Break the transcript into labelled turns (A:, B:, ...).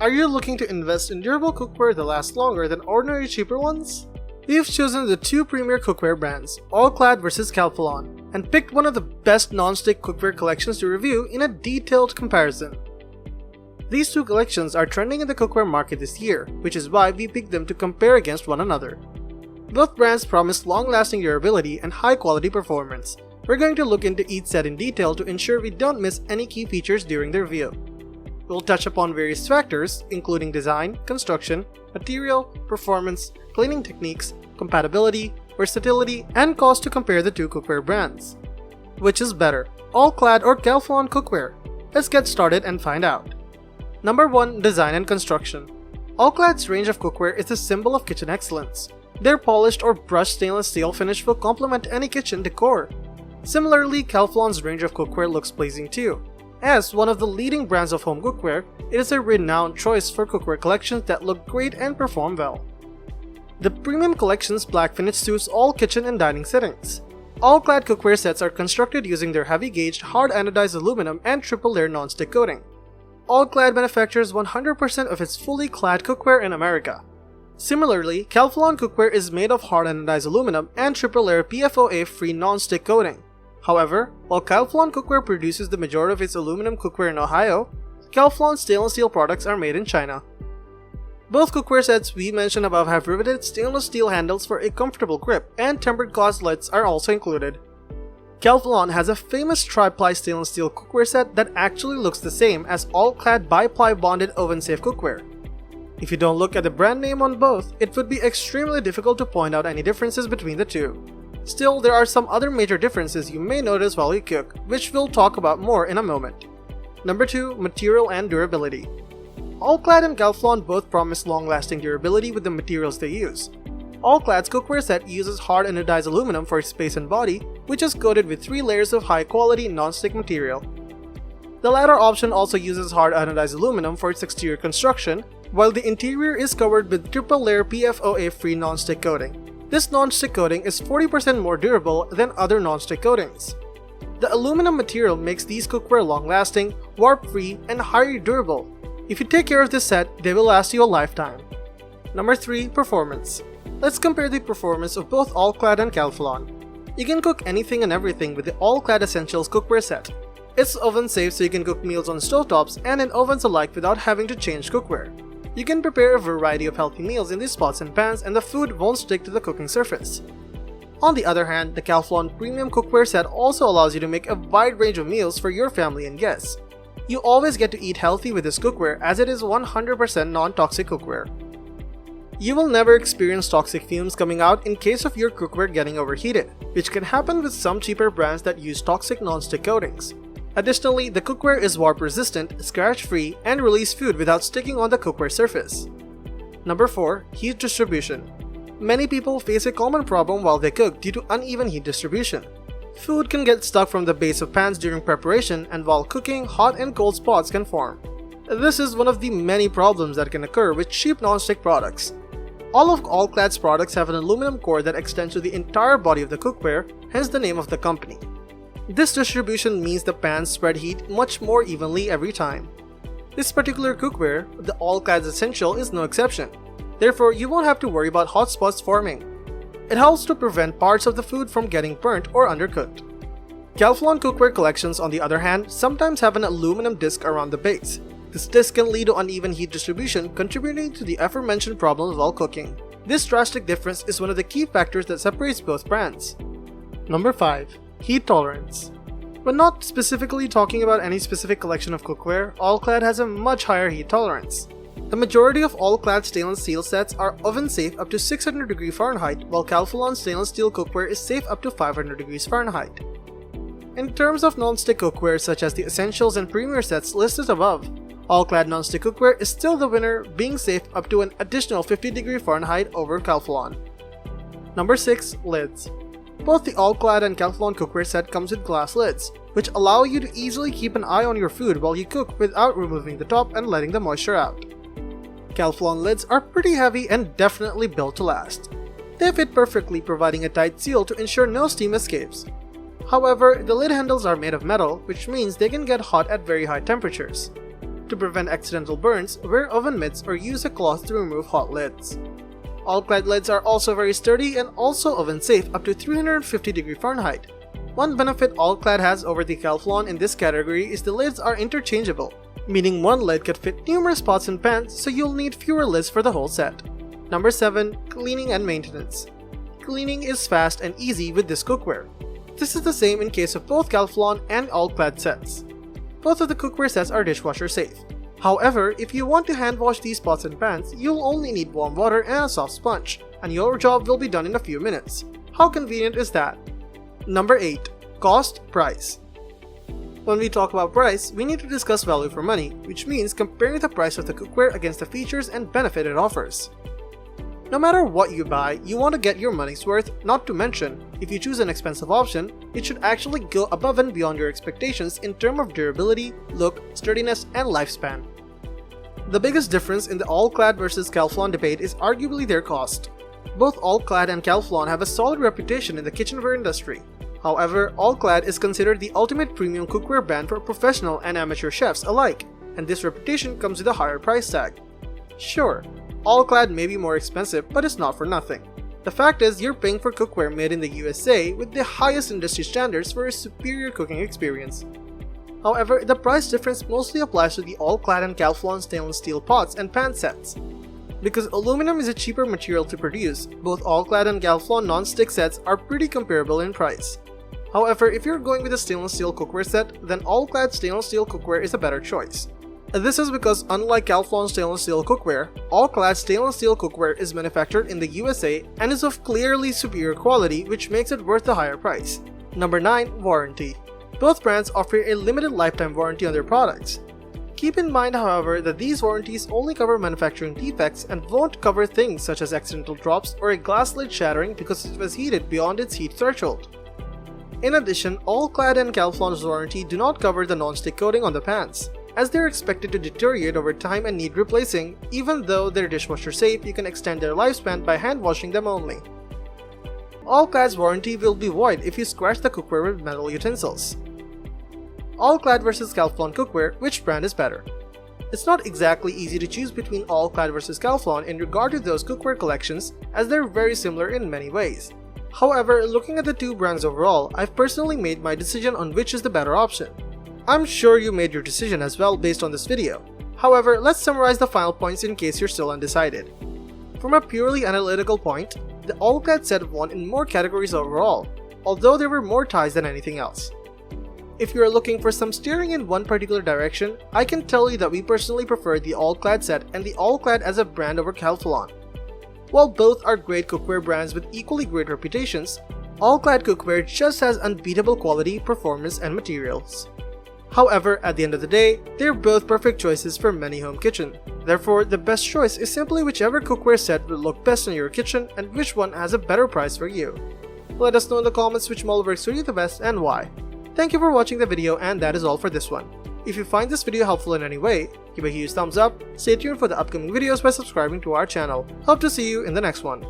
A: Are you looking to invest in durable cookware that lasts longer than ordinary cheaper ones? We've chosen the two premier cookware brands, All-Clad vs Calphalon, and picked one of the best non-stick cookware collections to review in a detailed comparison. These two collections are trending in the cookware market this year, which is why we picked them to compare against one another. Both brands promise long-lasting durability and high-quality performance. We're going to look into each set in detail to ensure we don't miss any key features during the review. We'll touch upon various factors, including design, construction, material, performance, cleaning techniques, compatibility, versatility, and cost to compare the two cookware brands. Which is better, All-Clad or Calphalon cookware? Let's get started and find out. Number 1. Design and construction. All-Clad's range of cookware is a symbol of kitchen excellence. Their polished or brushed stainless steel finish will complement any kitchen decor. Similarly, Calphalon's range of cookware looks pleasing too. As one of the leading brands of home cookware, it is a renowned choice for cookware collections that look great and perform well. The premium collection's black finish suits all kitchen and dining settings. All-Clad cookware sets are constructed using their heavy-gauged, hard anodized aluminum and triple-layer non-stick coating. All-Clad manufactures 100% of its fully clad cookware in America. Similarly, Calphalon cookware is made of hard anodized aluminum and triple-layer PFOA-free non-stick coating. However, while Calphalon cookware produces the majority of its aluminum cookware in Ohio, Calphalon stainless steel products are made in China. Both cookware sets we mentioned above have riveted stainless steel handles for a comfortable grip, and tempered glass lids are also included. Calphalon has a famous tri-ply stainless steel cookware set that actually looks the same as All-Clad bi-ply bonded oven-safe cookware. If you don't look at the brand name on both, it would be extremely difficult to point out any differences between the two. Still, there are some other major differences you may notice while you cook, which we'll talk about more in a moment. Number 2. Material and durability. All-Clad and Calphalon both promise long-lasting durability with the materials they use. All-Clad's cookware set uses hard anodized aluminum for its base and body, which is coated with 3 layers of high-quality non-stick material. The latter option also uses hard anodized aluminum for its exterior construction, while the interior is covered with triple-layer PFOA-free non-stick coating. This non-stick coating is 40% more durable than other non-stick coatings. The aluminum material makes these cookware long-lasting, warp-free, and highly durable. If you take care of this set, they will last you a lifetime. Number 3. Performance. Let's compare the performance of both All-Clad and Calphalon. You can cook anything and everything with the All-Clad Essentials cookware set. It's oven-safe so you can cook meals on stovetops and in ovens alike without having to change cookware. You can prepare a variety of healthy meals in these pots and pans, and the food won't stick to the cooking surface. On the other hand, the Calphalon Premium Cookware Set also allows you to make a wide range of meals for your family and guests. You always get to eat healthy with this cookware as it is 100% non-toxic cookware. You will never experience toxic fumes coming out in case of your cookware getting overheated, which can happen with some cheaper brands that use toxic non-stick coatings. Additionally, the cookware is warp resistant, scratch free, and release food without sticking on the cookware surface. Number 4. Heat distribution. Many people face a common problem while they cook due to uneven heat distribution. Food can get stuck from the base of pans during preparation, and while cooking, hot and cold spots can form. This is one of the many problems that can occur with cheap non-stick products. All of All-Clad's products have an aluminum core that extends to the entire body of the cookware, hence the name of the company. This distribution means the pans spread heat much more evenly every time. This particular cookware, the All-Clad Essential, is no exception. Therefore, you won't have to worry about hot spots forming. It helps to prevent parts of the food from getting burnt or undercooked. Calphalon cookware collections, on the other hand, sometimes have an aluminum disc around the base. This disc can lead to uneven heat distribution, contributing to the aforementioned problems while cooking. This drastic difference is one of the key factors that separates both brands. Number 5. Heat tolerance. When not specifically talking about any specific collection of cookware, All-Clad has a much higher heat tolerance. The majority of All-Clad stainless steel sets are oven safe up to 600 degrees Fahrenheit, while Calphalon stainless steel cookware is safe up to 500 degrees Fahrenheit. In terms of non-stick cookware such as the Essentials and Premier sets listed above, All-Clad non-stick cookware is still the winner, being safe up to an additional 50 degrees Fahrenheit over Calphalon. Number 6. Lids. Both the All-Clad and Calphalon cookware set comes with glass lids, which allow you to easily keep an eye on your food while you cook without removing the top and letting the moisture out. Calphalon lids are pretty heavy and definitely built to last. They fit perfectly, providing a tight seal to ensure no steam escapes. However, the lid handles are made of metal, which means they can get hot at very high temperatures. to prevent accidental burns, wear oven mitts or use a cloth to remove hot lids. All-Clad lids are also very sturdy and also oven safe up to 350° Fahrenheit. One benefit All-Clad has over the Calphalon in this category is the lids are interchangeable, meaning one lid could fit numerous pots and pans, so you'll need fewer lids for the whole set. Number 7. Cleaning and maintenance. Cleaning is fast and easy with this cookware. This is the same in case of both Calphalon and All-Clad sets. Both of the cookware sets are dishwasher safe. However, if you want to hand wash these pots and pans, you'll only need warm water and a soft sponge, and your job will be done in a few minutes. How convenient is that? Number 8. Cost, price. When we talk about price, we need to discuss value for money, which means comparing the price of the cookware against the features and benefit it offers. No matter what you buy, you want to get your money's worth, not to mention, if you choose an expensive option, it should actually go above and beyond your expectations in terms of durability, look, sturdiness, and lifespan. The biggest difference in the All-Clad versus Calphalon debate is arguably their cost. Both All-Clad and Calphalon have a solid reputation in the kitchenware industry. However, All-Clad is considered the ultimate premium cookware brand for professional and amateur chefs alike, and this reputation comes with a higher price tag. Sure, All-Clad may be more expensive, but it's not for nothing. The fact is, you're paying for cookware made in the USA with the highest industry standards for a superior cooking experience. However, the price difference mostly applies to the All-Clad and Calphalon stainless steel pots and pan sets. Because aluminum is a cheaper material to produce, both All-Clad and Calphalon non-stick sets are pretty comparable in price. However, if you're going with a stainless steel cookware set, then All-Clad stainless steel cookware is a better choice. This is because unlike Calphalon stainless steel cookware, All-Clad stainless steel cookware is manufactured in the USA and is of clearly superior quality, which makes it worth the higher price. Number 9. Warranty. Both brands offer a limited lifetime warranty on their products. Keep in mind, however, that these warranties only cover manufacturing defects and won't cover things such as accidental drops or a glass lid shattering because it was heated beyond its heat threshold. In addition, All-Clad and Calphalon's warranty do not cover the non-stick coating on the pans, as they're expected to deteriorate over time and need replacing. Even though they're dishwasher safe, you can extend their lifespan by hand washing them only. All-Clad's warranty will be void if you scratch the cookware with metal utensils. All-Clad versus Calphalon cookware, which brand is better? It's not exactly easy to choose between All-Clad versus Calphalon in regard to those cookware collections, as they're very similar in many ways. However, looking at the two brands overall, I've personally made my decision on which is the better option. I'm sure you made your decision as well based on this video. However, let's summarize the final points in case you're still undecided. From a purely analytical point, the All-Clad set won in more categories overall, although there were more ties than anything else. If you are looking for some steering in one particular direction, I can tell you that we personally prefer the All-Clad set and the All-Clad as a brand over Calphalon. While both are great cookware brands with equally great reputations, All-Clad cookware just has unbeatable quality, performance, and materials. However, at the end of the day, they're both perfect choices for many home kitchen. Therefore, the best choice is simply whichever cookware set will look best in your kitchen and which one has a better price for you. Let us know in the comments which model works for you the best and why. Thank you for watching the video, and that is all for this one. If you find this video helpful in any way, give a huge thumbs up, stay tuned for the upcoming videos by subscribing to our channel. Hope to see you in the next one.